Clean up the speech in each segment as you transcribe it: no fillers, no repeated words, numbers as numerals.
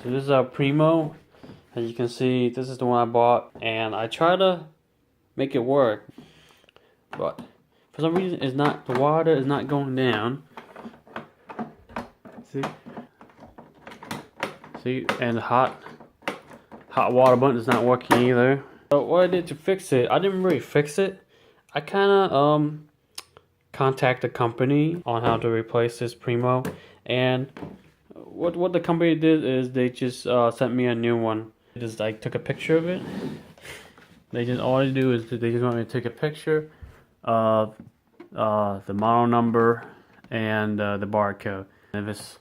So this is our Primo. As you can see, this is the one I bought, and I try to make it work, but for some reason it's not. The water is not going down. See, and the hot water button is not working either. So what I did to fix it, I didn't really fix it. I kind of contacted the company on how to replace this Primo, and what the company did is they just sent me a new one. They just like took a picture of it. They just all they do is they just want me to take a picture of the model number and the barcode. If it's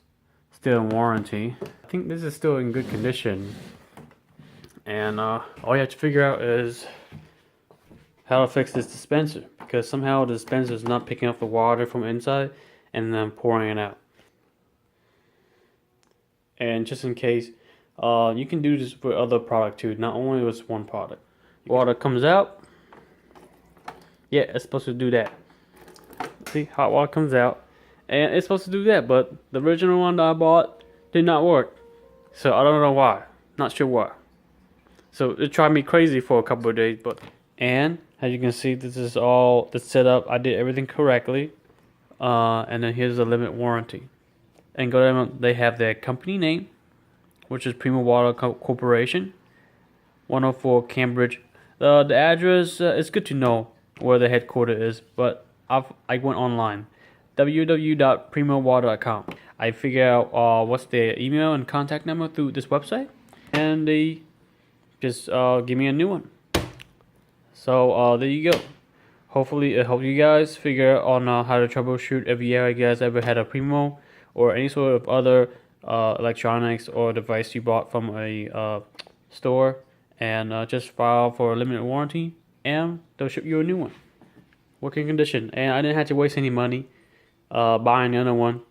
still in warranty, I think this is still in good condition. And all you have to figure out is how to fix this dispenser, because somehow the dispenser is not picking up the water from inside and then pouring it out. And just in case, you can do this with other product too, not only with one product. Water comes out. Yeah, it's supposed to do that. See, hot water comes out, and it's supposed to do that, but the original one that I bought did not work. So I don't know why. Not sure why. So it tried me crazy for a couple of days, and as you can see, this is all the setup. I did everything correctly. And then here's the limit warranty. And go down, they have their company name, which is Primo Water Corporation, 104 Cambridge. The address, it's good to know where the headquarters is, but I went online, www.primowater.com. I figured out what's their email and contact number through this website, and they just give me a new one. So there you go. Hopefully it helped you guys figure out on how to troubleshoot if you guys ever had a Primo or any sort of other electronics or device you bought from a store, and just file for a limited warranty and they'll ship you a new one, working condition. And I didn't have to waste any money buying the other one.